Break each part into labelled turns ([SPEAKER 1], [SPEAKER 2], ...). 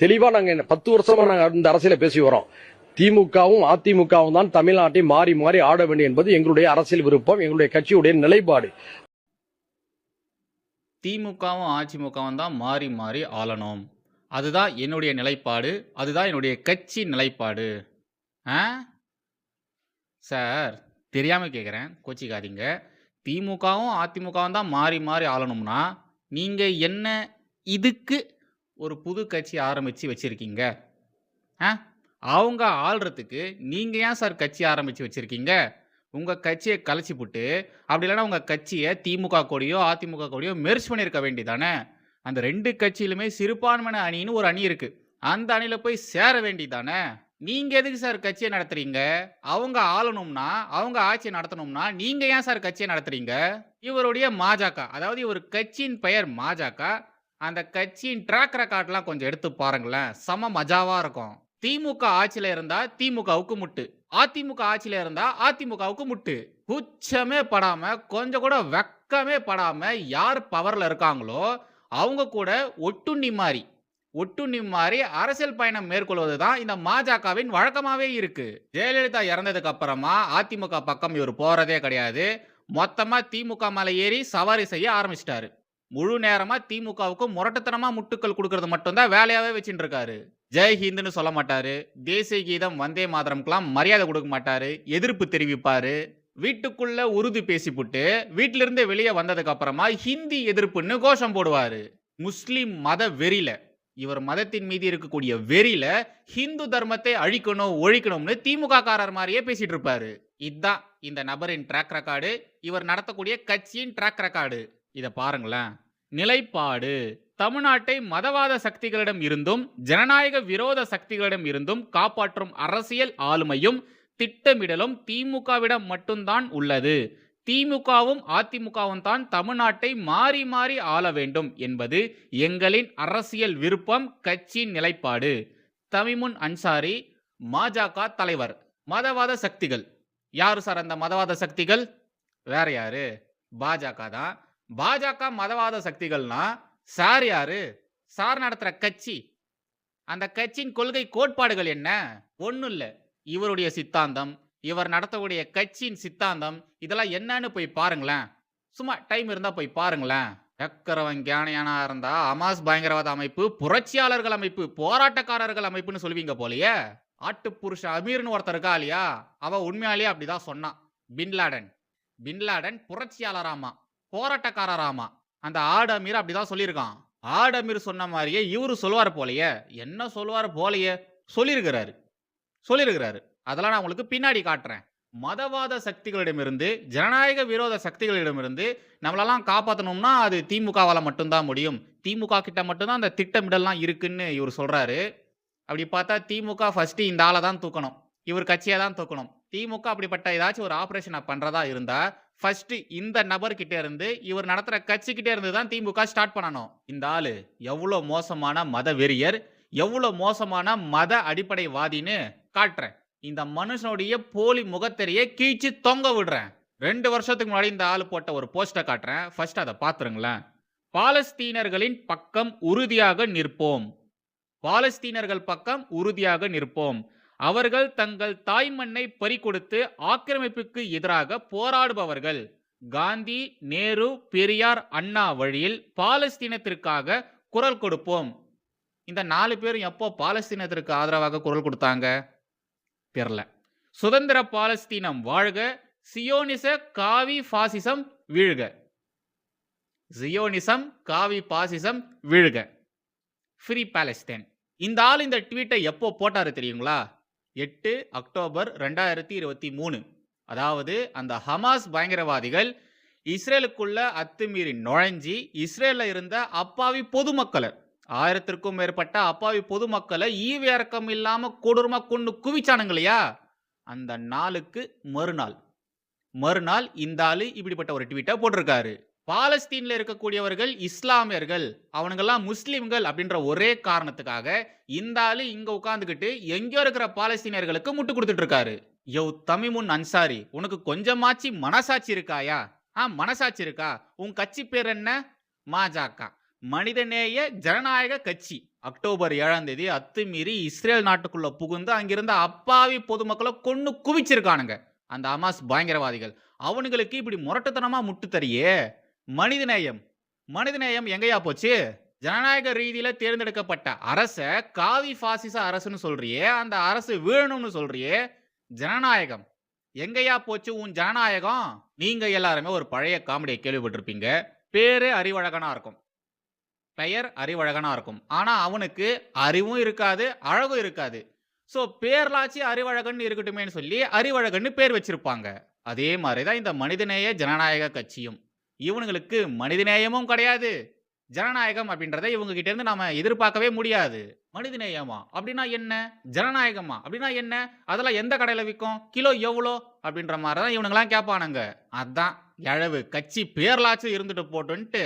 [SPEAKER 1] தெளிவா நாங்க 10 வருஷமா நாங்க இந்த அரசியல பேசி வரோம். திமுகவும் அதிமுகவும் தான் தமிழ்நாட்டை மாறி மாறி ஆட வேண்டும் என்பது எங்களுடைய அரசியல் விருப்பம், எங்களுடைய கட்சியுடைய நிலைப்பாடு.
[SPEAKER 2] திமுகவும் அதிமுகவும் தான் மாறி மாறி ஆளணும். அதுதான் என்னுடைய நிலைப்பாடு. அதுதான் என்னுடைய கட்சி நிலைப்பாடு. ஆ சார், தெரியாம கேட்குறேன், கோச்சிக்காதீங்க. திமுகவும் அதிமுகவும் தான் மாறி மாறி ஆளணும்னா நீங்க என்ன இதுக்கு ஒரு புது கட்சி ஆரம்பிச்சு வச்சிருக்கீங்க? அவங்க ஆள்றதுக்கு நீங்க ஏன் சார் கட்சி ஆரம்பிச்சு வச்சிருக்கீங்க? உங்க கட்சியை கலைச்சி புட்டு, அப்படி இல்லைன்னா உங்க கட்சியை திமுக கொடியோ அதிமுக கொடியோ மெர்ஜ் பண்ணியிருக்க வேண்டியதானே? அந்த 2 கட்சியிலுமே சிறுபான்மையின அணின்னு ஒரு அணி இருக்கு. அந்த அணியில போய் சேர வேண்டியதானே? நீங்க எதுக்கு சார் கட்சியை நடத்துறீங்க? அவங்க ஆளணும்னா, அவங்க ஆட்சியை நடத்தணும்னா நீங்க ஏன் சார் கட்சியை நடத்துறீங்க? இவருடைய மாஜக, அதாவது இவர் கட்சியின் பெயர் மாஜக. அந்த கட்சியின் ட்ராக் ரெக்கார்ட்லாம் கொஞ்சம் எடுத்து பாருங்களேன், செம மஜாவா இருக்கும். திமுக ஆட்சியில இருந்தா திமுகவுக்கு முட்டு, அதிமுக ஆட்சியில இருந்தா அதிமுகவுக்கு முட்டு. கூச்சமே படாம, கொஞ்சம் கூட வெக்கமே படாம யார் பவர்ல இருக்காங்களோ அவங்க கூட ஒட்டுண்ணி மாறி அரசியல் பயணம் மேற்கொள்வதுதான் இந்த மாஜகவின் வழக்கமாவே இருக்கு. ஜெயலலிதா இறந்ததுக்கு அப்புறமா அதிமுக பக்கம் இவர் போறதே கிடையாது. மொத்தமா திமுக மேல ஏறி சவாரி செய்ய ஆரம்பிச்சிட்டாரு. முழு நேரமா திமுகவுக்கு முரட்டுத்தனமா முட்டுக்கள் கொடுக்கறது மட்டும்தான் வேலையாவே வச்சுட்டு இருக்காரு. ஜெய் ஹிந்துன்னு சொல்ல மாட்டாரு, தேசிய கீதம் வந்தே மாதரம்க்கெல்லாம் மரியாதை கொடுக்க மாட்டாரு, எதிர்ப்பு தெரிவிப்பாரு. வீட்டுக்குள்ள உருது பேசிப்புட்டு வீட்டில இருந்து வெளியே வந்ததுக்கு அப்புறமா ஹிந்தி எதிர்ப்புன்னு கோஷம் போடுவாரு. முஸ்லிம் மத வெறியில, இவர் மதத்தின் மீது இருக்கக்கூடிய வெறியில ஹிந்து தர்மத்தை அழிக்கணும் ஒழிக்கணும்னு திமுக காரர் மாதிரியே பேசிட்டு இருப்பாரு. இதுதான் இந்த நபரின் ட்ராக் ரெக்கார்டு, இவர் நடத்தக்கூடிய கட்சியின் ட்ராக் ரெக்கார்டு. இத பாருங்களேன். நிலைப்பாடு: தமிழ்நாட்டை மதவாத சக்திகளிடம் இருந்தும் ஜனநாயக விரோத சக்திகளிடம் இருந்தும் காப்பாற்றும் அரசியல் ஆளுமையும் திட்டமிடலும் திமுகவிடம் மட்டும்தான் உள்ளது. திமுகவும் அதிமுகவும் தான் தமிழ்நாட்டை மாறி மாறி ஆள வேண்டும் என்பது எங்களின் அரசியல் விருப்பம், கட்சியின் நிலைப்பாடு. தமிமுன் அன்சாரி, மாஜக தலைவர். மதவாத சக்திகள் யாரு சார்? அந்த மதவாத சக்திகள் வேற யாரு? பாஜக தான். பாஜக மதவாத சக்திகள்னா சார் யாரு? சார் நடத்துற கட்சி. அந்த கட்சியின் கொள்கை கோட்பாடுகள் என்ன? ஒன்னும் இல்ல, இவருடைய சித்தாந்தம், இவர் நடத்தக்கூடிய கட்சியின் சித்தாந்தம், இதெல்லாம் என்னன்னு போய் பாருங்களேன். சும்மா டைம் இருந்தா போய் பாருங்களேன். சக்கரவன் ஞானியானா இருந்தா அமாஸ் பயங்கரவாத அமைப்பு, புரட்சியாளர்கள் அமைப்பு, போராட்டக்காரர்கள் அமைப்புன்னு சொல்லுவீங்க போலயே. ஆட்டு புருஷ அமீர்னு ஒருத்தர் இருக்கா இல்லையா, அவ உண்மையாலேயே அப்படிதான் சொன்னான். பின்லாடன் புரட்சியாளராமா, போராட்டக்காரராமா. அந்த ஆடு அமீர் அப்படிதான் சொல்லியிருக்கான். ஆடு அமீர் சொன்ன மாதிரியே இவரு சொல்லுவார் போலயே. என்ன சொல்லுவார் போலயே? சொல்லியிருக்கிறாரு. அதெல்லாம் நான் உங்களுக்கு பின்னாடி காட்டுறேன். மதவாத சக்திகளிடமிருந்து, ஜனநாயக விரோத சக்திகளிடமிருந்து நம்மளெல்லாம் காப்பாற்றணும்னா அது திமுகவால மட்டும்தான் முடியும். திமுக கிட்ட மட்டும்தான் அந்த திட்டமிடல்லாம் இருக்குன்னு இவர் சொல்றாரு. அப்படி பார்த்தா திமுக ஃபர்ஸ்ட் இந்த ஆளை தான் தூக்கணும், இவர் கட்சியை தான் தூக்கணும். திமுக அப்படிப்பட்ட ஏதாச்சும் ஒரு ஆபரேஷனை பண்றதா இருந்தா ஃபர்ஸ்ட் இந்த நபர்கிட்ட இருந்து, இவர் நடத்துற கட்சி கிட்ட இருந்து தான் திமுக ஸ்டார்ட் பண்ணணும். இந்த ஆளு எவ்வளவு மோசமான மத வெறியர், எவ்வளவு மோசமான மத அடிப்படைவாதின்னு காட்டுறேன். இந்த மனுஷனுடைய போலி முகத்தெரிய கீழ்ச்சி தொங்க விடுறேன். 2 வருஷத்துக்கு முன்னாடி இந்த ஆளு போட்ட ஒரு போஸ்டை காட்டுறேன், ஃபர்ஸ்ட் அதை பாத்துருங்களேன். பாலஸ்தீனர்களின் பக்கம் உறுதியாக நிற்போம். பாலஸ்தீனர்கள் பக்கம் உறுதியாக நிற்போம். அவர்கள் தங்கள் தாய்மண்ணை பறிகொடுத்து ஆக்கிரமிப்புக்கு எதிராக போராடுபவர்கள். காந்தி, நேரு, பெரியார், அண்ணா வழியில் பாலஸ்தீனத்திற்காக குரல் கொடுப்போம். இந்த 4 பேரும் எப்போ பாலஸ்தீனத்திற்கு ஆதரவாக குரல் கொடுத்தாங்க? தெரியல. சுதந்திர பாலஸ்தீனம் வாழ்க, சியோனிச காவி பாசிசம் வீழ்க. சியோனிசம் காவி பாசிசம் வீழ்க, ஃப்ரீ பாலஸ்தீன். இந்த ஆள் இந்த ட்வீட்டை எப்போ போட்டாரு தெரியுங்களா? 8 அக்டோபர் 2023. அதாவது அந்த ஹமாஸ் பயங்கரவாதிகள் இஸ்ரேலுக்குள்ள அத்துமீறி நுழைஞ்சி இஸ்ரேல்ல இருந்த அப்பாவி பொதுமக்களை, 1000க்கும் மேற்பட்ட அப்பாவி பொதுமக்களை ஈவு இறக்கம் இல்லாம கொடூரமா கொண்டு குவிச்சானுங்க இல்லையா, அந்த நாளுக்கு மறுநாள் இந்த ஆளு இப்படிப்பட்ட ஒரு ட்வீட்டை போட்டிருக்காரு. பாலஸ்தீன்ல இருக்கக்கூடியவர்கள் இஸ்லாமியர்கள், அவனுங்கெல்லாம் முஸ்லிம்கள் அப்படின்ற ஒரே காரணத்துக்காக இந்த ஆளு இங்க உட்கார்ந்துகிட்டு எங்கேயோ இருக்கிற பாலஸ்தீனியர்களுக்கு முட்டு கொடுத்துட்டு இருக்காரு. யோ தமிமுன் அன்சாரி, உனக்கு கொஞ்சமாச்சு மனசாட்சி இருக்காயா? மனசாட்சி இருக்கா? உன் கட்சி பேர் என்ன? மாஜக, மனிதநேய ஜனநாயக கட்சி. அக்டோபர் 7ஆம் தேதி அத்துமீறி இஸ்ரேல் நாட்டுக்குள்ள புகுந்து அங்கிருந்த அப்பாவி பொதுமக்களை கொன்னு குவிச்சிருக்கானுங்க அந்த ஹமாஸ் பயங்கரவாதிகள். அவனுங்களுக்கு இப்படி முரட்டுத்தனமா முட்டு தரியே. மனிதநேயம் மனிதநேயம் எங்கேயா போச்சு? ஜனநாயக ரீதியில தேர்ந்தெடுக்கப்பட்ட அரச காவி பாசிச அரசுன்னு சொல்றியே, அந்த அரசு வீழணும்னு சொல்றியே. ஜனநாயகம் எங்கேயா போச்சு உன் ஜனநாயகம்? நீங்க எல்லாருமே ஒரு பழைய காமெடியை கேள்விப்பட்டிருப்பீங்க. பேரு அறிவழகனா இருக்கும், பெயர் அறிவழகனா இருக்கும். ஆனா அவனுக்கு அறிவும் இருக்காது, அழகும் இருக்காது. சோ பேர்லாச்சு அறிவழகன் இருக்கட்டுமேன்னு சொல்லி அறிவழகன்னு பேர் வச்சிருப்பாங்க. அதே மாதிரிதான் இந்த மனிதநேய ஜனநாயக கட்சியும். இவனுங்களுக்கு மனிதநேயமும் கிடையாது, ஜனநாயகம் அப்படின்றத இவங்க கிட்ட இருந்து நாம எதிர்பார்க்கவே முடியாது. மனிதநேயமா அப்படின்னா என்ன, ஜனநாயகமா அப்படின்னா என்ன, அதெல்லாம் எந்த கடையில விற்கும், கிலோ எவ்வளோ அப்படின்ற மாதிரி தான் இவனுங்கெல்லாம் கேட்பானுங்க. அதான் எழவு கட்சி பேர்லாச்சும் இருந்துட்டு போட்டுன்ட்டு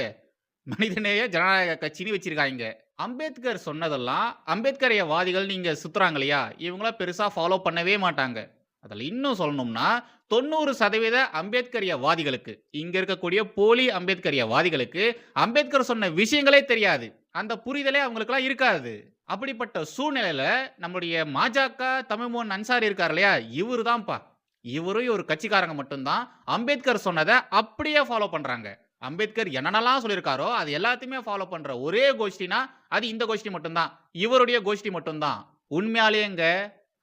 [SPEAKER 2] மனிதநேய ஜனநாயக கட்சின்னு வச்சிருக்காங்க. அம்பேத்கர் சொன்னதெல்லாம் அம்பேத்கரியவாதிகள் நீங்க சுத்துறாங்க இல்லையா, இவங்கள பெருசா ஃபாலோ பண்ணவே மாட்டாங்க. அதில் இன்னும் சொல்லணும்னா 90% அம்பேத்கரியவாதிகளுக்கு, இங்க இருக்கக்கூடிய போலி அம்பேத்கரியவாதிகளுக்கு அம்பேத்கர் சொன்ன விஷயங்களே தெரியாது, அந்த புரிதலே அவங்களுக்குலாம் இருக்காது. அப்படிப்பட்ட சூழ்நிலையில நம்முடைய மாஜக தமிழ்மோகன் அன்சாரி இருக்கார் இல்லையா, இவரு தான்ப்பா, இவரும் ஒரு கட்சிக்காரங்க மட்டும்தான் அம்பேத்கர் சொன்னதை அப்படியே ஃபாலோ பண்றாங்க. அம்பேத்கர் என்னென்னலாம் சொல்லியிருக்காரோ அது எல்லாத்தையுமே ஃபாலோ பண்ற ஒரே கோஷ்டினா அது இந்த கோஷ்டி மட்டும்தான், இவருடைய கோஷ்டி மட்டும்தான். உண்மையாலேயேங்க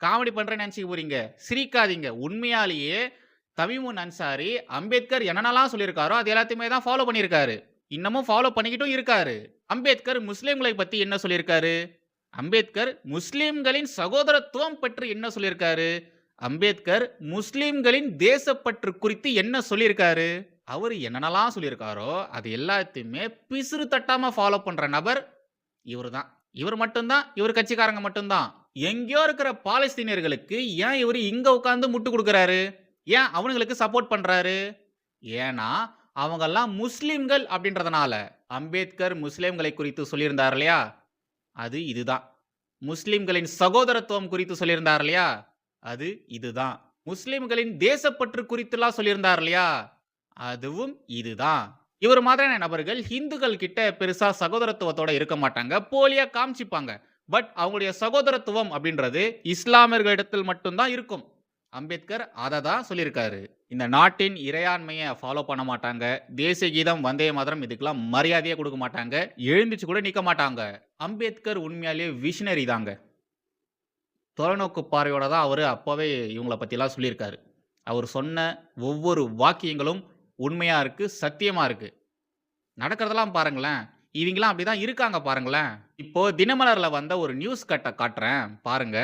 [SPEAKER 2] காமெடி பண்றேன்னு நினைச்சுக்க போறீங்க, சிரிக்காதீங்க. உண்மையாலேயே தமிமுன் அன்சாரி அம்பேத்கர் என்னென்னலாம் சொல்லியிருக்காரோ அது எல்லாத்தையுமே தான் ஃபாலோ பண்ணியிருக்காரு, இன்னமும் ஃபாலோ பண்ணிக்கிட்டும் இருக்காரு. அம்பேத்கர் முஸ்லிம்களை பத்தி என்ன சொல்லியிருக்காரு? அம்பேத்கர் முஸ்லிம்களின் சகோதரத்துவம் பற்றி என்ன சொல்லியிருக்காரு? அம்பேத்கர் முஸ்லிம்களின் தேசப்பற்று குறித்து என்ன சொல்லியிருக்காரு? அவர் என்னென்னலாம் சொல்லியிருக்காரோ அது எல்லாத்தையுமே பிசுறு தட்டாம ஃபாலோ பண்ற நபர் இவர் தான். இவர் மட்டும்தான், இவர் கட்சிக்காரங்க மட்டும்தான். எங்கேயோ இருக்கிற பாலஸ்தீனியர்களுக்கு ஏன் இவர் இங்க உட்கார்ந்து முட்டு கொடுக்கறாரு, ஏன் அவங்களுக்கு சப்போர்ட் பண்றாரு? ஏன்னா அவங்கெல்லாம் முஸ்லிம்கள் அப்படின்றதுனால. அம்பேத்கர் முஸ்லிம்களை குறித்து சொல்லியிருந்தார் இல்லையா, அது இதுதான். முஸ்லிம்களின் சகோதரத்துவம் குறித்து சொல்லியிருந்தார் இல்லையா, அது இதுதான். முஸ்லிம்களின் தேசப்பற்று குறித்துலாம் சொல்லியிருந்தார் இல்லையா, அதுவும் இதுதான். இவர் மாதிரியான நபர்கள் ஹிந்துக்கள் கிட்ட பெருசா சகோதரத்துவத்தோட இருக்க மாட்டாங்க, போலியா காமிச்சிப்பாங்க. பட் அவங்களுடைய சகோதரத்துவம் அப்படின்றது இஸ்லாமியர்களிடத்தில் மட்டும்தான் இருக்கும். அம்பேத்கர் அதை தான் சொல்லியிருக்காரு. இந்த நாட்டின் இறையாண்மையை ஃபாலோ பண்ண மாட்டாங்க, தேசிய கீதம் வந்தே மாதரம் இதுக்கெல்லாம் மரியாதையே கொடுக்க மாட்டாங்க, எழுந்துச்சு கூட நிற்க மாட்டாங்க. அம்பேத்கர் உண்மையாலேயே விஷனரி தாங்க. தொலைநோக்கு பார்வையோட தான் அவர் அப்போவே இவங்கள பற்றிலாம் சொல்லியிருக்காரு. அவர் சொன்ன ஒவ்வொரு வாக்கியங்களும் உண்மையா இருக்கு, சத்தியமா இருக்கு. நடக்கிறதெல்லாம் பாருங்களேன், இவங்களாம் அப்படிதான் இருக்காங்க பாருங்களேன். இப்போ தினமலர்ல வந்த ஒரு நியூஸ் கட்டை காட்டுறேன் பாருங்க.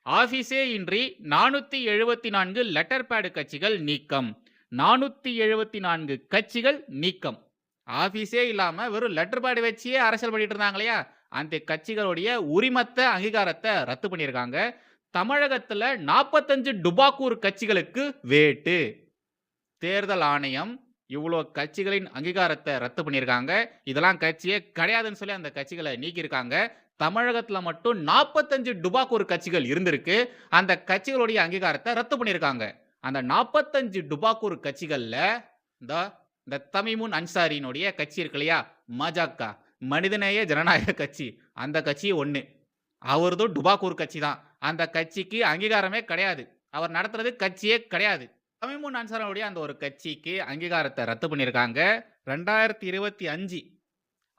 [SPEAKER 2] ஆபீஸே இன்றி 474 லெட்டர் பேடு கட்சிகள் நீக்கம். 474 கட்சிகள் நீக்கம். ஆபீஸே இல்லாம வெறும் லெட்டர் பேடு வச்சே அரசியல் பண்ணிட்டு இருந்தாங்க இல்லையா, அந்த கட்சிகளுடைய உரிமத்தை அங்கீகாரத்தை ரத்து பண்ணியிருக்காங்க. தமிழகத்துல 45 டுபாக்கூர் கட்சிகளுக்கு வேட்டு. தேர்தல் ஆணையம் இவ்வளோ கட்சிகளின் அங்கீகாரத்தை ரத்து பண்ணியிருக்காங்க. இதெல்லாம் கட்சியே கிடையாதுன்னு சொல்லி அந்த கட்சிகளை நீக்கியிருக்காங்க. தமிழகத்தில் மட்டும் 45 டுபாக்கூர் கட்சிகள் இருந்திருக்கு, அந்த கட்சிகளுடைய அங்கீகாரத்தை ரத்து பண்ணியிருக்காங்க. அந்த 45 டுபாக்கூர் கட்சிகளில் இந்த தமிமுன் அன்சாரியினுடைய கட்சி இருக்கு இல்லையா, மஜக, மனிதநேய ஜனநாயக கட்சி, அந்த கட்சி ஒன்று. அவரதும் டுபாக்கூர் கட்சி தான். அந்த கட்சிக்கு அங்கீகாரமே கிடையாது, அவர் நடத்துறது கட்சியே கிடையாது. தமிமுன் அன்சாரியுடைய அந்த ஒரு கட்சிக்கு அங்கீகாரத்தை ரத்து பண்ணியிருக்காங்க 2025.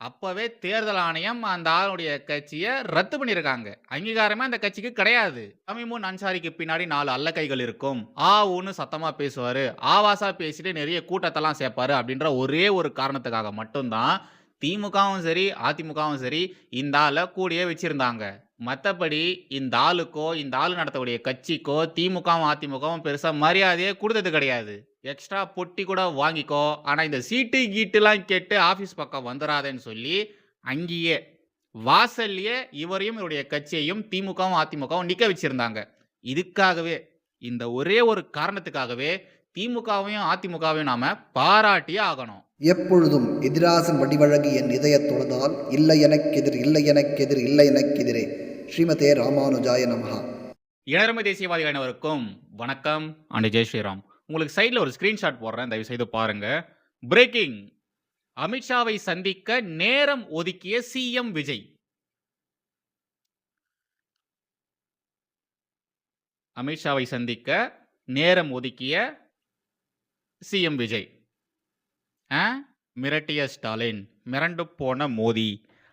[SPEAKER 2] அப்பவே தேர்தல் ஆணையம் அந்த ஆளுடைய கட்சியை ரத்து பண்ணியிருக்காங்க, அங்கீகாரமே அந்த கட்சிக்கு கிடையாது. தமிமுன் அன்சாரிக்கு பின்னாடி 4 அல்லக்கைகள் இருக்கும், ஆவுன்னு சத்தமா பேசுவாரு, ஆவாசா பேசிட்டு நிறைய கூட்டத்தெல்லாம் சேர்ப்பாரு அப்படின்ற ஒரே ஒரு காரணத்துக்காக மட்டும்தான் திமுகவும் சரி அதிமுகவும் சரி இந்த ஆளை கூடயே வச்சிருந்தாங்க. மற்றபடி இந்த ஆளுக்கோ இந்த ஆளு நடத்தக்கூடிய கட்சிக்கோ திமுகவும் அதிமுகவும் பெருசா மரியாதையே கொடுத்தது கிடையாது. எக்ஸ்ட்ரா பொட்டி கூட வாங்கிக்கோ, ஆனா இந்த சீட்டு கீட்டுலாம் கேட்டு ஆபீஸ் பக்கம் வந்துடாதேன்னு சொல்லி அங்கேயே வாசல்லையே இவரையும் இவருடைய கட்சியையும் திமுகவும் அதிமுகவும் நிக்க வச்சிருந்தாங்க. இதுக்காகவே, இந்த ஒரே ஒரு காரணத்துக்காகவே திமுகவையும் அதிமுகவையும் நாம பாராட்டியே ஆகணும்.
[SPEAKER 3] எப்பொழுதும் எதிராசன் வடிவழகி என் இதய தொழுதால் இல்லை எனக்கெதிர் இல்லை எனக்கெதிர் இல்லை எனக்கெதிரே. ஸ்ரீமதே ராமானுஜாய நமஹா.
[SPEAKER 2] இளமை தேசியவாதிகள் அனைவருக்கும் வணக்கம் அண்ட் ஜெய் ஸ்ரீராம். உங்களுக்கு சைடில் ஒரு ஸ்கிரீன்ஷாட் போடுறேன், தயவு செய்து பாருங்க. பிரேக்கிங்: அமித்ஷாவை சந்திக்க நேரம் ஒதுக்கிய சிஎம் விஜய். அமித்ஷாவை சந்திக்க நேரம் ஒதுக்கிய சிஎம் விஜய். மிரட்டிய ஸ்டாலின், மிரண்டு போன மோடி,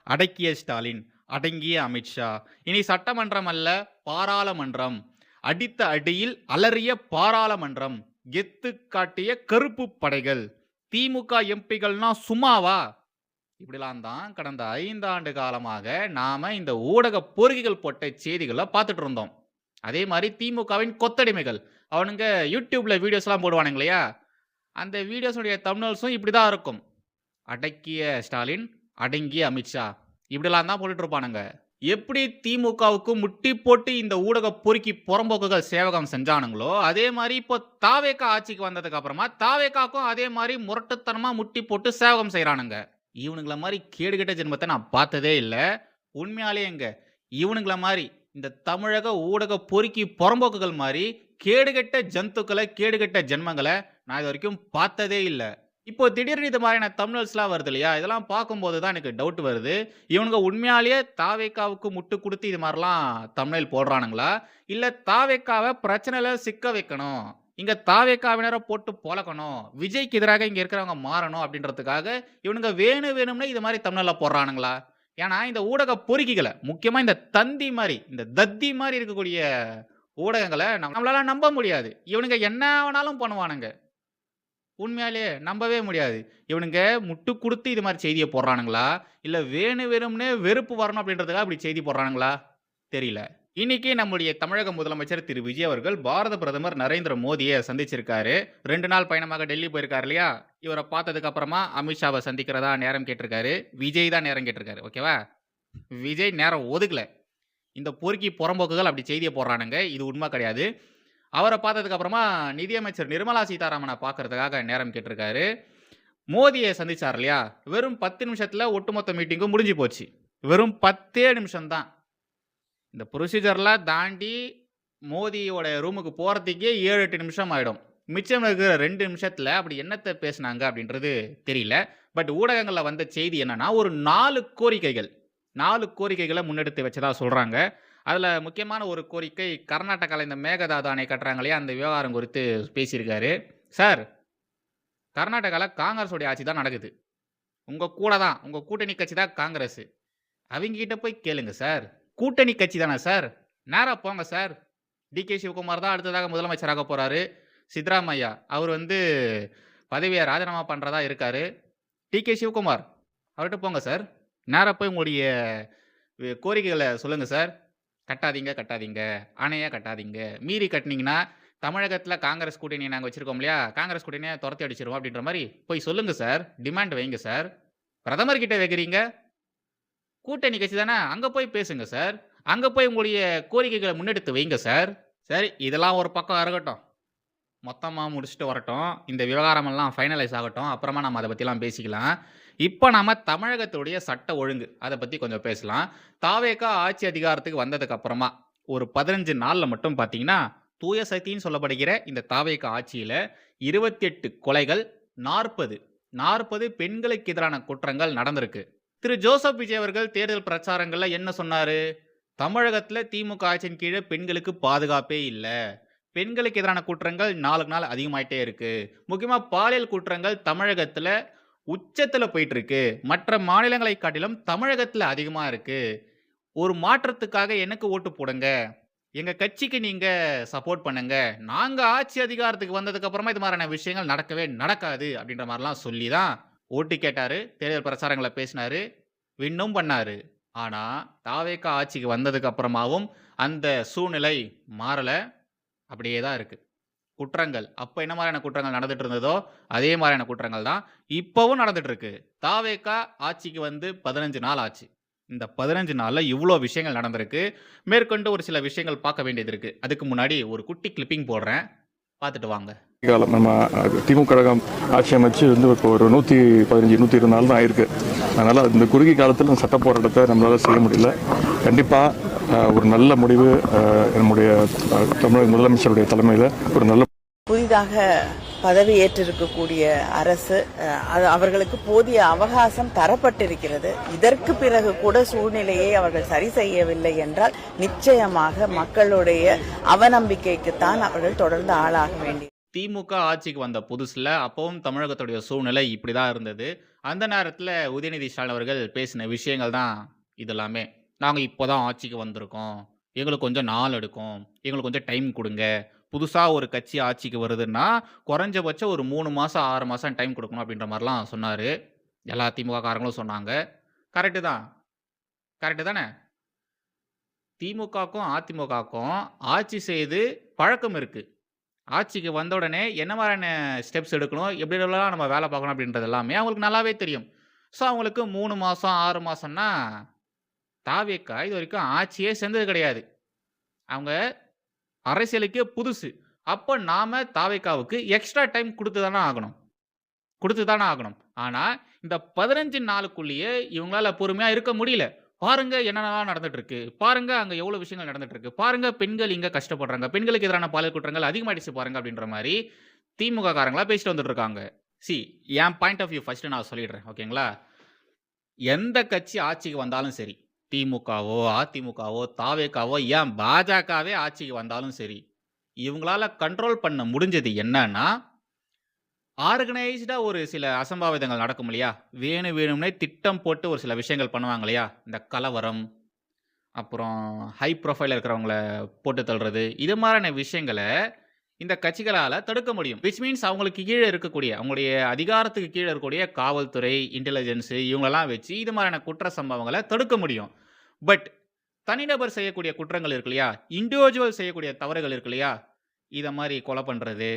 [SPEAKER 2] அடக்கிய ஸ்டாலின், அடங்கிய அமித்ஷா. இனி சட்டமன்றம் அல்ல, பாராளுமன்றம். அடித்த அடியில் அலறிய பாராளுமன்றம். கெத்து காட்டிய கருப்பு படைகள். திமுக எம்பிகள்னா சும்மாவா? இப்படிலாம் தான் கடந்த 5 ஆண்டு காலமாக நாம இந்த ஊடக பொறுக்கிகள் போட்ட செய்திகளை பார்த்துட்டு இருந்தோம். அதே மாதிரி திமுகவின் கொத்தடிமைகள் அவனுங்க யூடியூப்ல வீடியோஸ்லாம் போடுவானுங்க இல்லையா, அந்த வீடியோஸுடைய தம்ப்நெயில்ஸும் இப்படிதான் இருக்கும். அடக்கிய ஸ்டாலின், அடங்கிய அமித்ஷா, இப்படிலாம் தான் போட்டுட்டு இருப்பானுங்க. எப்படி திமுகவுக்கு முட்டி போட்டு இந்த ஊடக பொறுக்கி புறம்போக்குகள் சேவகம் செஞ்சானுங்களோ, அதே மாதிரி இப்போ தாவேகா ஆட்சிக்கு வந்ததுக்கு அப்புறமா தாவேகாக்கும் அதே மாதிரி முரட்டுத்தனமா முட்டி போட்டு சேவகம் செய்யறானுங்க. இவனுங்கள மாதிரி கேடுகட்ட ஜென்மத்தை நான் பார்த்ததே இல்லை. உண்மையாலேங்க இவனுங்கள மாதிரி இந்த தமிழக ஊடக பொறுக்கி புறம்போக்குகள் மாதிரி கேடுகட்ட ஜந்துக்களை, கேடுகட்ட ஜென்மங்களை நான் இது வரைக்கும் பார்த்ததே இல்லை. இப்போ திடீர்னு இது மாதிரியான தம்ப்நெயில்ஸ்லாம் வருது இல்லையா, இதெல்லாம் பார்க்கும்போது தான் எனக்கு டவுட் வருது. இவனுங்க உண்மையாலேயே தாவேக்காவுக்கு முட்டு கொடுத்து இது மாதிரிலாம் தம்ப்நெயில் போடுறானுங்களா, இல்லை தாவேக்காவை பிரச்சனையில சிக்க வைக்கணும், இங்க தாவேக்காவினரை போட்டு பொழக்கணும், விஜய்க்கு எதிராக இங்க இருக்கிறவங்க மாறணும் அப்படின்றதுக்காக இவனுங்க வேணும்னே இது மாதிரி தம்ப்நெயில போடுறானுங்களா? ஏன்னா இந்த ஊடக பொறுக்கிகளை, முக்கியமா இந்த தந்தி மாதிரி, இந்த தத்தி மாதிரி இருக்கக்கூடிய ஊடகங்களை நம்மளால நம்ப முடியாது. இவனுங்க என்ன வேணாலும் பண்ணுவானுங்க. உண்மையாலேயே நம்பவே முடியாது. இவனுங்க முட்டு கொடுத்து இது மாதிரி செய்தியை போடுறானுங்களா, இல்லை வேணும்னே வெறுப்பு வரணும் அப்படின்றதுக்காக அப்படி செய்தி போடுறானுங்களா தெரியல. இன்னைக்கு நம்முடைய தமிழக முதலமைச்சர் திரு விஜய் அவர்கள் பாரத பிரதமர் நரேந்திர மோடியை சந்திச்சிருக்காரு. 2 நாள் பயணமாக டெல்லி போயிருக்காரு இல்லையா. இவரை பார்த்ததுக்கு அப்புறமா அமித்ஷாவை சந்திக்கிறதா நேரம் கேட்டிருக்காரு. விஜய் தான் நேரம் கேட்டிருக்காரு. ஓகேவா, விஜய் நேரம் ஒதுக்கல. இந்த பொறுக்கி புறம்போக்குகள் அப்படி செய்தியை போடுறானுங்க, இது உண்மை கிடையாது. அவரை பார்த்ததுக்கு அப்புறமா நிதியமைச்சர் நிர்மலா சீதாராமனை பார்க்கறதுக்காக நேரம் கேட்டிருக்காரு. மோடியை சந்திச்சார் இல்லையா, வெறும் 10 நிமிஷத்துல ஒட்டுமொத்த மீட்டிங்கும் முடிஞ்சு போச்சு. வெறும் 10 நிமிஷம் தான். இந்த ப்ரொசீஜர்லாம் தாண்டி மோடியோட ரூமுக்கு போகிறதுக்கே 7-8 நிமிஷம் ஆகிடும். மிச்சம் இருக்கிற 2 நிமிஷத்தில் அப்படி என்னத்தை பேசினாங்க அப்படின்றது தெரியல. பட் ஊடகங்களில் வந்த செய்தி என்னன்னா, ஒரு 4 கோரிக்கைகளை முன்னெடுத்து வச்சதா சொல்கிறாங்க. அதில் முக்கியமான ஒரு கோரிக்கை, கர்நாடகாவில் இந்த மேகதாது அணை கட்டுறாங்க இல்லையா, அந்த விவகாரம் குறித்து பேசியிருக்காரு. சார், கர்நாடகாவில் காங்கிரஸோடைய ஆட்சி தான் நடக்குது. உங்கள் கூட தான், உங்கள் கூட்டணி கட்சி தான் காங்கிரஸ். அவங்ககிட்ட போய் கேளுங்க சார். கூட்டணி கட்சி தானே சார், நேராக போங்க சார். டிகே சிவகுமார் தான் அடுத்ததாக முதலமைச்சராக போகிறாரு. சித்தராமையா அவர் பதவியை ராஜினாமா பண்ணுறதா இருக்காரு. டிகே சிவகுமார் அவர்கிட்ட போங்க சார். நேராக போய் உங்களுடைய கோரிக்கைகளை சொல்லுங்கள் சார். கட்டாதீங்க, அணையாக கட்டாதீங்க. மீறி கட்டினீங்கன்னா தமிழகத்தில் காங்கிரஸ் கூட்டணியை நாங்கள் வச்சுருக்கோம் இல்லையா, காங்கிரஸ் கூட்டணியை துரத்தி அடிச்சிருவோம் அப்படின்ற மாதிரி போய் சொல்லுங்கள் சார். டிமாண்ட் வைங்க சார். பிரதமர்கிட்ட வைக்கிறீங்க, கூட்டணி கட்சி தானே, அங்கே போய் பேசுங்க சார். அங்கே போய் உங்களுடைய கோரிக்கைகளை முன்னெடுத்து வைங்க சார். சரி, இதெல்லாம் ஒரு பக்கம் இருக்கட்டும், மொத்தமாக முடிச்சுட்டு வரட்டும், இந்த விவகாரமெல்லாம் ஃபைனலைஸ் ஆகட்டும், அப்புறமா நம்ம அதை பற்றிலாம் பேசிக்கலாம். இப்போ நம்ம தமிழகத்துடைய சட்ட ஒழுங்கு அதை பற்றி கொஞ்சம் பேசலாம். தாவேகா ஆட்சி அதிகாரத்துக்கு வந்ததுக்கு அப்புறமா ஒரு 15 நாளில் மட்டும் பார்த்தீங்கன்னா, தூய சக்தின்னு சொல்லப்படுகிற இந்த தாவேகா ஆட்சியில் 28 கொலைகள், 40 பெண்களுக்கு எதிரான குற்றங்கள் நடந்திருக்கு. திரு ஜோசப் விஜய் அவர்கள் தேர்தல் பிரச்சாரங்கள்ல என்ன சொன்னாரு? தமிழகத்துல திமுக ஆட்சியின் கீழே பெண்களுக்கு பாதுகாப்பே இல்லை, பெண்களுக்கு எதிரான குற்றங்கள் நாளுக்கு நாள் அதிகமாயிட்டே இருக்கு, முக்கியமா பாலியல் குற்றங்கள் தமிழகத்துல உச்சத்துல போயிட்டு இருக்கு, மற்ற மாநிலங்களை காட்டிலும் தமிழகத்துல அதிகமா இருக்கு, ஒரு மாற்றத்துக்காக எனக்கு ஓட்டு போடுங்க, எங்க கட்சிக்கு நீங்க சப்போர்ட் பண்ணுங்க, நாங்க ஆட்சி அதிகாரத்துக்கு வந்ததுக்கு அப்புறமா இது மாதிரியான விஷயங்கள் நடக்கவே நடக்காது அப்படின்ற மாதிரிலாம் சொல்லி தான் ஓட்டு கேட்டாரு. தேர்தல் பிரச்சாரங்களை பேசினாரு, வின்னும் பண்ணாரு. ஆனா தாவேகா ஆட்சிக்கு வந்ததுக்கு அப்புறமாவும் அந்த சூழ்நிலை மாறல, அப்படியே தான் இருக்கு. குற்றங்கள் அப்ப என்ன மாதிரியான குற்றங்கள் நடந்துட்டு இருந்ததோ அதே மாதிரியான குற்றங்கள் தான் இப்பவும் நடந்துட்டு இருக்கு. தாவேகா ஆட்சிக்கு வந்து 15 நாள் ஆச்சு. இந்த 15 நாள்ல இவ்வளோ விஷயங்கள் நடந்திருக்கு. மேற்கொண்டு ஒரு சில விஷயங்கள் பார்க்க வேண்டியது இருக்கு. அதுக்கு முன்னாடி ஒரு குட்டி கிளிப்பிங் போடுறேன், பார்த்துட்டு வாங்க.
[SPEAKER 4] காலம் நம்ம திமுக கழகம் ஆட்சி அமைச்சு இப்போ ஒரு 115-120 நாள் தான் ஆயிருக்கு. அதனால் இந்த குறுகிய காலத்தில் சட்ட போராட்டத்தை நம்மளால் செய்ய முடியல. கண்டிப்பாக ஒரு நல்ல முடிவு நம்முடைய தமிழக முதலமைச்சருடைய தலைமையில் ஒரு நல்ல
[SPEAKER 5] புதிதாக புதிதாக பதவியேற்றிருக்கக்கூடிய அரசு அவர்களுக்கு போதிய அவகாசம் தரப்பட்டிருக்கிறது. இதற்கு பிறகு கூட சூழ்நிலையை அவர்கள் சரி செய்யவில்லை என்றால் நிச்சயமாக மக்களுடைய அவநம்பிக்கைக்குத்தான் அவர்கள் தொடர்ந்து ஆளாக வேண்டி.
[SPEAKER 2] திமுக ஆட்சிக்கு வந்த புதுசுல அப்பவும் தமிழகத்துடைய சூழ்நிலை இப்படிதான் இருந்தது. அந்த நேரத்துல உதயநிதி ஸ்டாலின் அவர்கள் பேசின விஷயங்கள் தான் இதெல்லாமே. நாங்க இப்போதான் ஆட்சிக்கு வந்திருக்கோம், எங்களுக்கு கொஞ்சம் நாள் எடுக்கும், எங்களுக்கு கொஞ்சம் டைம் கொடுங்க. புதுசா ஒரு கட்சி ஆட்சிக்கு வருதுன்னா குறைஞ்சபட்சம் ஒரு 3 மாசம் 6 மாசம் டைம் கொடுக்கணும் அப்படின்ற மாதிரிலாம் சொன்னாரு. எல்லா திமுக காரங்களும் சொன்னாங்க. கரெக்டு தான், கரெக்டு தானே? திமுகக்கும் அதிமுகக்கும் ஆட்சி செய்து பழக்கம் இருக்கு. ஆட்சிக்கு வந்த உடனே என்ன மாதிரியான ஸ்டெப்ஸ் எடுக்கணும், எப்படிலாம் நம்ம வேலை பார்க்கணும் அப்படின்றது எல்லாமே அவங்களுக்கு நல்லாவே தெரியும். ஸோ அவங்களுக்கு 3 மாதம் 6 மாதம்னா தாவேக்கா இது வரைக்கும் ஆட்சியே செஞ்சது கிடையாது. அவங்க அரசியலுக்கே புதுசு. அப்போ நாம தாவேக்காவுக்கு எக்ஸ்ட்ரா டைம் கொடுத்து தானே ஆகணும். ஆனால் இந்த 15 நாளுக்குள்ளேயே இவங்களால பொறுமையாக இருக்க முடியல. பாருங்க என்னென்னலாம் நடந்துட்டு இருக்கு, பாருங்க அங்க எவ்வளவு விஷயங்கள் நடந்துட்டு இருக்கு, பாருங்க பெண்கள் இங்க கஷ்டப்படுறாங்க, பெண்களுக்கு எதிரான பாலியல் குற்றங்கள் அதிகமாயிடுச்சு பாருங்க அப்படின்ற மாதிரி திமுக காரங்களா பேசிட்டு வந்துட்டு இருக்காங்க. என் பாயிண்ட் ஆஃப் வியூ ஃபர்ஸ்ட் நான் சொல்லிடுறேன், ஓகேங்களா? எந்த கட்சி ஆட்சிக்கு வந்தாலும் சரி, திமுகவோ அதிமுகவோ தாவேக்காவோ ஏன் பாஜகவே ஆட்சிக்கு வந்தாலும் சரி, இவங்களால கண்ட்ரோல் பண்ண முடிஞ்சது என்னன்னா ஆர்கனைஸ்டா ஒரு சில அசம்பாவிதங்கள் நடக்கும் இல்லையா? வேணும்னே திட்டம் போட்டு ஒரு சில விஷயங்கள் பண்ணுவாங்க இல்லையா? இந்த கலவரம், அப்புறம் ஹை ப்ரொஃபைல் இருக்கிறவங்கள போட்டு தள்ளுறது, இது மாதிரியான விஷயங்களை இந்த கட்சிகளால் தடுக்க முடியும். விச் மீன்ஸ் அவங்களுக்கு கீழே இருக்கக்கூடிய, அவங்களுடைய அதிகாரத்துக்கு கீழே இருக்கக்கூடிய காவல்துறை, இன்டெலிஜென்ஸு இவங்களெல்லாம் வச்சு இது மாதிரியான குற்ற சம்பவங்களை தடுக்க முடியும். பட் தனிநபர் செய்யக்கூடிய குற்றங்கள் இருக்கு இல்லையா? இண்டிவிஜுவல் செய்யக்கூடிய தவறுகள் இருக்கு இல்லையா? இதை மாதிரி கொலை பண்ணுறது,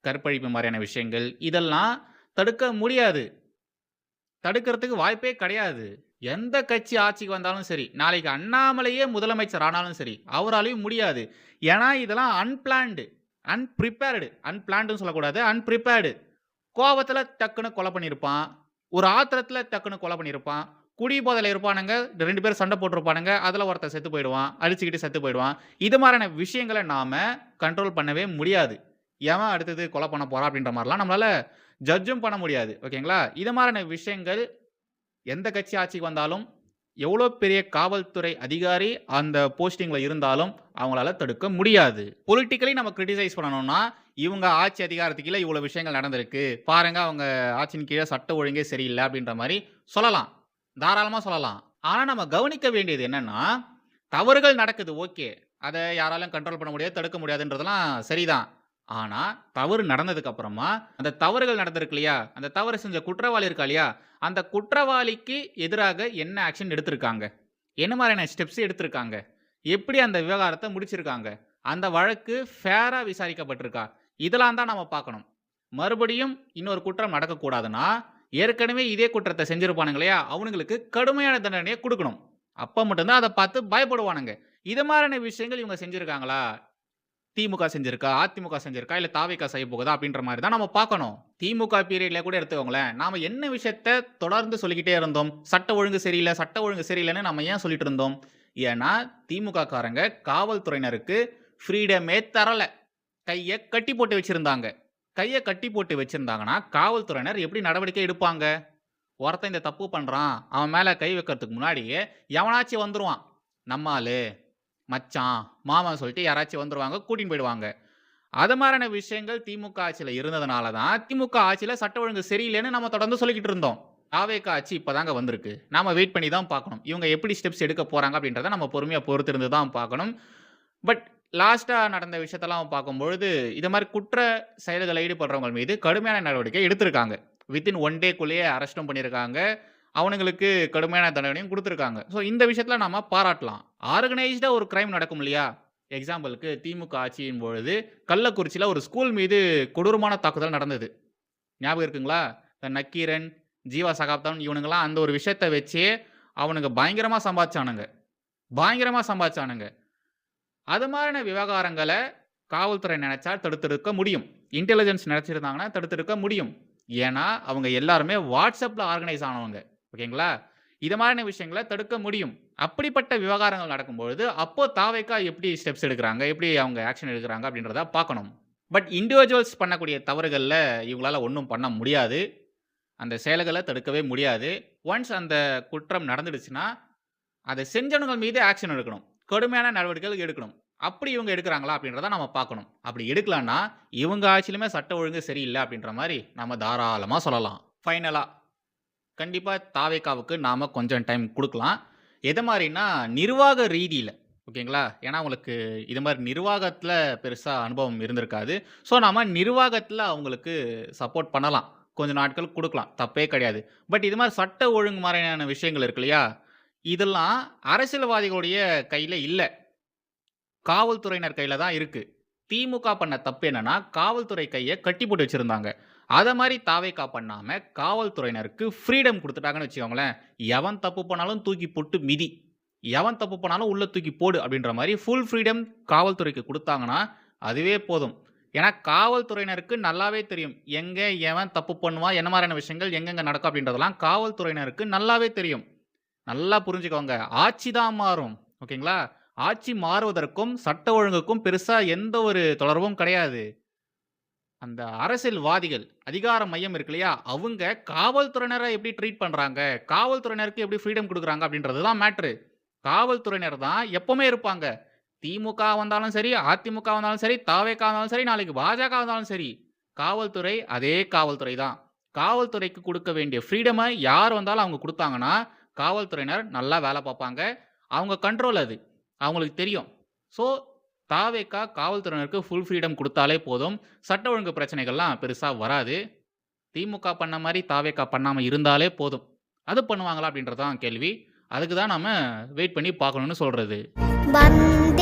[SPEAKER 2] கற்பழிப்பு மாதிரியான விஷயங்கள், இதெல்லாம் தடுக்க முடியாது. தடுக்கிறதுக்கு வாய்ப்பே கிடையாது. எந்த கட்சி ஆட்சிக்கு வந்தாலும் சரி, நாளைக்கு அண்ணாமலையே முதலமைச்சர் ஆனாலும் சரி, அவராலையும் முடியாது. ஏன்னா இதெல்லாம் அன்பிரிப்பேர்டு சொல்லக்கூடாது, அன்பிரிப்பேர்டு. கோபத்தில் டக்குன்னு கொலை பண்ணியிருப்பான், ஒரு ஆத்திரத்தில் டக்குன்னு கொலை பண்ணியிருப்பான், குடி போதையில் இருப்பானுங்க, 2 பேர் சண்டை போட்டிருப்பானுங்க, அதில் ஒருத்தர் செத்து போயிடுவான், அடிச்சுக்கிட்டு செத்து போயிடுவான். இது மாதிரியான விஷயங்களை நாம் கண்ட்ரோல் பண்ணவே முடியாது. எவன் அடுத்தது கொலை பண்ண போறா அப்படின்ற மாதிரிலாம் நம்மளால ஜட்ஜும் பண்ண முடியாது, ஓகேங்களா? இது மாதிரியான விஷயங்கள் எந்த கட்சி ஆட்சிக்கு வந்தாலும், எவ்வளோ பெரிய காவல்துறை அதிகாரி அந்த போஸ்டிங்கில் இருந்தாலும் அவங்களால தடுக்க முடியாது. பொலிட்டிக்கலி நம்ம கிரிட்டிசைஸ் பண்ணணும்னா, இவங்க ஆட்சி அதிகாரத்துக்கு கீழே இவ்வளோ விஷயங்கள் நடந்திருக்கு, பாருங்க அவங்க ஆட்சியின் கீழே சட்ட ஒழுங்கே சரியில்லை அப்படின்ற மாதிரி சொல்லலாம், தாராளமாக சொல்லலாம். ஆனால் நம்ம கவனிக்க வேண்டியது என்னன்னா, தவறுகள் நடக்குது, ஓகே, அதை யாராலும் கண்ட்ரோல் பண்ண முடியாது, தடுக்க முடியாதுன்றதெல்லாம் சரிதான். ஆனால் தவறு நடந்ததுக்கு அப்புறமா அந்த தவறுகள் நடந்திருக்கு இல்லையா? அந்த தவறு செஞ்ச குற்றவாளி இருக்கா இல்லையா? அந்த குற்றவாளிக்கு எதிராக என்ன ஆக்ஷன் எடுத்திருக்காங்க, என்ன மாதிரியான ஸ்டெப்ஸ் எடுத்திருக்காங்க, எப்படி அந்த விவகாரத்தை முடிச்சிருக்காங்க, அந்த வழக்கு ஃபேராக விசாரிக்கப்பட்டிருக்கா, இதெல்லாம் தான் நம்ம பார்க்கணும். மறுபடியும் இன்னொரு குற்றம் நடக்கக்கூடாதுன்னா, ஏற்கனவே இதே குற்றத்தை செஞ்சிருப்பானுங்க இல்லையா? அவனுங்களுக்கு கடுமையான தண்டனையை கொடுக்கணும். அப்போ மட்டும்தான் அதை பார்த்து பயப்படுவானுங்க. இது மாதிரியான விஷயங்கள் இவங்க செஞ்சிருக்காங்களா? திமுக செஞ்சிருக்கா, அதிமுக செஞ்சிருக்கா, இல்ல தாவேக்கா செய்ய போகுதா அப்படின்ற மாதிரி தான் நம்ம பார்க்கணும். திமுக பீரியட்ல கூட எடுத்துக்கோங்களேன், நாம என்ன விஷயத்த தொடர்ந்து சொல்லிக்கிட்டே இருந்தோம்? சட்ட ஒழுங்கு சரியில்லைன்னு நம்ம ஏன் சொல்லிட்டு இருந்தோம்? ஏன்னா திமுக காரங்க காவல்துறையினருக்கு ஃப்ரீடமே தரல, கையை கட்டி போட்டு வச்சிருந்தாங்க. கையை கட்டி போட்டு வச்சிருந்தாங்கன்னா காவல்துறையினர் எப்படி நடவடிக்கை எடுப்பாங்க? ஒருத்தன் இந்த தப்பு பண்றான், அவன் மேல கை வைக்கிறதுக்கு முன்னாடியே எவனாச்சும் வந்துருவான், நம்மாலு மச்சான் மாமான்னு சொல்லிட்டு யாராச்சும் வந்துருவாங்க, கூட்டின்னு போயிடுவாங்க. அது மாதிரியான விஷயங்கள் திமுக ஆட்சியில் இருந்ததுனால தான் திமுக ஆட்சியில் சட்ட ஒழுங்கு சரியில்லைன்னு நம்ம தொடர்ந்து சொல்லிக்கிட்டு இருந்தோம். தாவேக்கா ஆட்சி இப்போதாங்க வந்திருக்கு, நாம வெயிட் பண்ணி தான் பார்க்கணும். இவங்க எப்படி ஸ்டெப்ஸ் எடுக்க போறாங்க அப்படின்றத நம்ம பொறுமையாக பொறுத்திருந்து தான் பார்க்கணும். பட் லாஸ்ட்டாக நடந்த விஷயத்தெல்லாம் பார்க்கும்பொழுது இது மாதிரி குற்ற செயல்களை ஈடுபடுறவங்க மீது கடுமையான நடவடிக்கை எடுத்திருக்காங்க. வித்தின் 1 டேக்குள்ளேயே அரெஸ்டும் பண்ணியிருக்காங்க, அவனுங்களுக்கு கடுமையான தண்டனையும் கொடுத்துருக்காங்க. ஸோ இந்த விஷயத்தில் நம்ம பாராட்டலாம். ஆர்கனைஸ்டாக ஒரு கிரைம் நடக்கும் இல்லையா? எக்ஸாம்பிளுக்கு திமுக ஆட்சியின் பொழுது கள்ளக்குறிச்சியில் ஒரு ஸ்கூல் மீது கொடூரமான தாக்குதல் நடந்தது, ஞாபகம் இருக்குங்களா? இந்த நக்கீரன், ஜீவா சகாப்தான் இவனுங்கெல்லாம் அந்த ஒரு விஷயத்தை வச்சே அவனுங்க பயங்கரமாக சம்பாதிச்சானுங்க. அது மாதிரியான விவகாரங்களை காவல்துறை நினைச்சா தடுத்திருக்க முடியும், இன்டெலிஜென்ஸ் நினைச்சிருந்தாங்கன்னா தடுத்திருக்க முடியும். ஏன்னா அவங்க எல்லாருமே வாட்ஸ்அப்பில் ஆர்கனைஸ் ஆனவங்க, ஓகேங்களா? இது மாதிரியான விஷயங்களை தடுக்க முடியும். அப்படிப்பட்ட விவகாரங்கள் நடக்கும்பொழுது அப்போ தாவேக்கா எப்படி ஸ்டெப்ஸ் எடுக்கிறாங்க, எப்படி அவங்க ஆக்ஷன் எடுக்கிறாங்க அப்படின்றத பார்க்கணும். பட் இண்டிவிஜுவல்ஸ் பண்ணக்கூடிய தவறுகள்ல இவங்களால ஒண்ணும் பண்ண முடியாது. அந்த செயல்கள தடுக்கவே முடியாது. ஒன்ஸ் அந்த குற்றம் நடந்துடுச்சுன்னா, அத செஞ்சவங்க மீது ஆக்ஷன் எடுக்கணும். கடுமையான நடவடிக்கைகள் எடுக்கணும். அப்படி இவங்க எடுக்குறாங்களா அப்படின்றத நம்ம பார்க்கணும். அப்படி எடுக்கலன்னா, இவங்க ஆட்சியிலுமே சட்ட ஒழுங்கு சரியில்ல அப்படின்ற மாரி நம்ம தாராளமா சொல்லலாம். ஃபைனலா கண்டிப்பா தாவேகாவுக்கு நாம கொஞ்சம் டைம் குடுக்கலாம். எது மாரின்னா, நிர்வாக ரீதியில ஓகேங்களா? ஏன்னா அவங்களுக்கு இது மாரி நிர்வாகத்துல பெருசா அனுபவம் இருந்திருக்காது. ஸோ நாம நிர்வாகத்துல அவங்களுக்கு சப்போர்ட் பண்ணலாம். கொஞ்ச நாட்கள் குடுக்கலாம். தப்பே கிடையாது. பட் இது மாரி சட்ட ஒழுங்கு மாரியான விஷயங்கள் இருக்கு இல்லையா? இதெல்லாம் அரசியல்வாதிகளுடைய கையில இல்ல. காவல்துறையினர் கையில தான் இருக்கு. திமுக பண்ண தப்பு என்னன்னா, காவல்துறை கைய கட்டி போட்டு வச்சிருந்தாங்க. அத மாரி தாவேகா பண்ணாம, காவல்துறையினருக்கு ஃப்ரீடம் குடுத்துட்டாங்கன்னு வச்சுக்கோங்களேன். எவன் தப்பு பண்ணாலும் தூக்கி போட்டு மிதி. எவன் தப்பு பண்ணாலும் உள்ள தூக்கி போடு அப்படின்ற மாரி ஃபுல் ஃப்ரீடம் காவல்துறைக்கு குடுத்தாங்கன்னா, அதுவே போதும். ஏன்னா காவல்துறையினருக்கு நல்லாவே தெரியும். எங்க எவன் தப்பு பண்ணுவான், என்ன மாரியான விஷயங்கள் எங்கெங்க நடக்கும் அப்படின்றதெல்லாம் காவல்துறையினருக்கு நல்லாவே தெரியும். நல்லா புரிஞ்சுக்கோங்க. ஆட்சி தான் மாறும். ஓகேங்களா? ஆட்சி மாறுவதற்கும், சட்ட ஒழுங்குக்கும் பெருசா எந்த ஒரு தொடர்பும் கிடையாது. அந்த அரசியல்வாதிகள், அதிகார மையம் இருக்கு இல்லையா? அவங்க காவல்துறையினர எப்படி ட்ரீட் பண்றாங்க? காவல்துறையினருக்கு எப்படி ஃப்ரீடம் குடுக்குறாங்க அப்படின்றது தான் மேட்டரு. காவல்துறையினர் தான் எப்பவுமே இருப்பாங்க. திமுக வந்தாலும் சரி, அதிமுக வந்தாலும் சரி, தாவேகா வந்தாலும் சரி, நாளைக்கு பாஜக வந்தாலும் சரி. காவல்துறை அதே காவல்துறை தான். காவல்துறைக்கு குடுக்க வேண்டிய ஃப்ரீடம யார் வந்தாலும் அவங்க குடுத்தாங்கன்னா, காவல்துறையினர் நல்லா வேல பார்ப்பாங்க. அவங்க கண்ட்ரோல் அது. அவங்களுக்கு தெரியும். ஸோ தாவேகா காவல்துறையினருக்கு ஃபுல் ஃப்ரீடம் குடுத்தாலே போதும். சட்ட ஒழுங்கு பிரச்சனைகள்லாம் பெருசா வராது. திமுக பண்ண மாரி தாவேகா பண்ணாம இருந்தாலே போதும். அது பண்ணுவாங்களா அப்படின்றது தான் கேள்வி. அதுக்கு தான் நாம வெயிட் பண்ணி பார்க்கணும்னு சொல்றது.
[SPEAKER 6] வந்தே